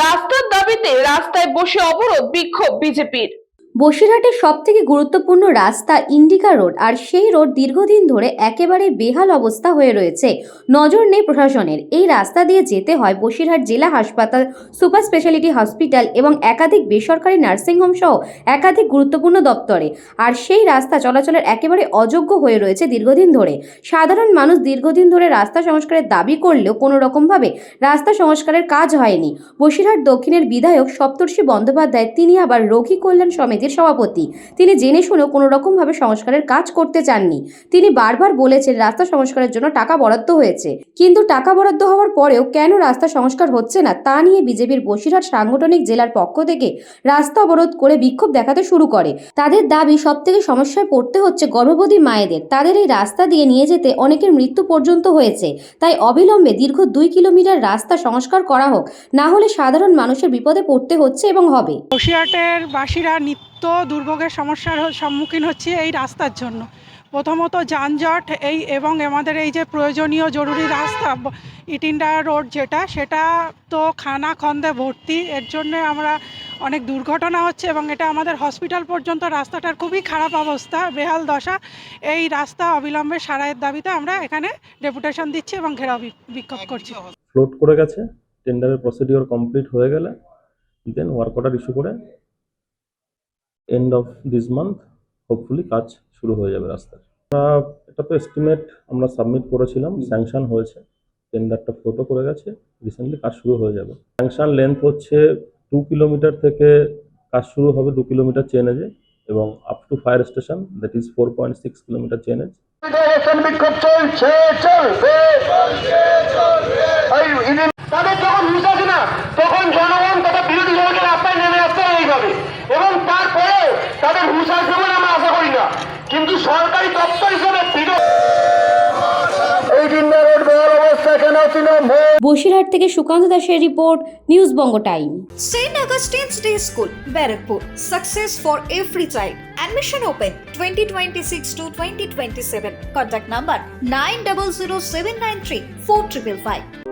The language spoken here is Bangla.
রাস্তার দাবিতে রাস্তায় বসে অবরোধ বিক্ষোভ বিজেপির। বসিরহাটের সবথেকে গুরুত্বপূর্ণ রাস্তা ইন্ডিকা রোড, আর সেই রোড দীর্ঘদিন ধরে একেবারে বেহাল অবস্থা হয়ে রয়েছে। নজর নেই প্রশাসনের। এই রাস্তা দিয়ে যেতে হয় বসিরহাট জেলা হাসপাতাল, সুপার স্পেশালিটি হসপিটাল এবং একাধিক বেসরকারি নার্সিংহোম সহ একাধিক গুরুত্বপূর্ণ দপ্তরে। আর সেই রাস্তা চলাচলের একেবারে অযোগ্য হয়ে রয়েছে দীর্ঘদিন ধরে। সাধারণ মানুষ দীর্ঘদিন ধরে রাস্তা সংস্কারের দাবি করলেও কোনো রকমভাবে রাস্তা সংস্কারের কাজ হয়নি। বসিরহাট দক্ষিণের বিধায়ক সপ্তর্ষি বন্দ্যোপাধ্যায়, তিনি আবার রোগী কল্যাণ সমিতির সভাপতি। তিনি জেনে শুনেও কোনো রকমভাবে সংস্কারের কাজ করতে চাননি। তিনি বারবার বলেছেন রাস্তা সংস্কারের জন্য টাকা বরাদ্দ হয়েছে, কিন্তু টাকা বরাদ্দ হওয়ার পরেও কেন রাস্তা সংস্কার হচ্ছে না তা নিয়ে বিজেপির বসিরহাট সাংগঠনিক জেলার পক্ষ থেকে রাস্তা অবরোধ করে বিক্ষোভ দেখাতে শুরু করে। তাদের দাবি, সবথেকে সমস্যায় পড়তে হচ্ছে গর্ভবতী মায়েদের। তাদের এই রাস্তা দিয়ে নিয়ে যেতে অনেকের মৃত্যু পর্যন্ত হয়েছে। তাই অবিলম্বে দীর্ঘ 2 কিলোমিটার রাস্তা সংস্কার করা হোক, না হলে সাধারণ মানুষের বিপদে পড়তে হচ্ছে এবং হবে। বসিরহাটের বাসীরা নিত্য দুর্ভোগের সমস্যার সম্মুখীন হচ্ছে এই রাস্তার জন্য। প্রথমত যানজট, এবং আমাদের এই যে প্রয়োজনীয় জরুরি রাস্তা ইটিন্ডা রোড সেটা তো খানা খন্দে ভর্তি। এর জন্য আমরা অনেক দুর্ঘটনা হচ্ছে এবং এটা আমাদের হসপিটাল পর্যন্ত রাস্তাটার খুবই খারাপ অবস্থা, বেহাল দশা। এই রাস্তা অবিলম্বে সারাইয়ের দাবিতে আমরা এখানে ডেপুটেশন দিচ্ছি এবং ঘেরাও বিক্ষোভ করছি। ফ্লোট করে গেছে, টেন্ডারের প্রসিডিওর কমপ্লিট হয়ে গেলে দেন ওয়ার্ক অর্ডার ইস্যু করে end of this month hopefully কাজ শুরু হয়ে যাবে রাস্তার। এটা তো এস্টিমেট আমরা সাবমিট করেছিলাম, স্যাংশন হয়েছে, টেন্ডারটা ফ্লোটও করে গেছে, রিসেন্টলি কাজ শুরু হয়ে যাবে। স্যাংশন লেন্থ হচ্ছে 2 কিলোমিটার থেকে কাজ শুরু হবে 2 কিলোমিটার চেনেজে, এবং up to fire station, that is 4.6 kilometre chainage. তাদের যখন হুঁশ আসে না তখন জনগণ তাদের বিরোধী দলকে রাস্তায় নেমে আসতে এইভাবে, এবং তারপরে তাদের হুঁশ আসবে বলে আমরা আশা করি না। কিন্তু সরকারি দপ্তর হিসেবে এই টিন্ডা রোড বেহাল অবস্থা কেন বসিরহাট থেকে সুকান্ত দাসের report, news Banga time. St. Augustine's Day School, Barrackpur. Success for every child. Admission open 2026 to 2027. Contact number 900793 4555.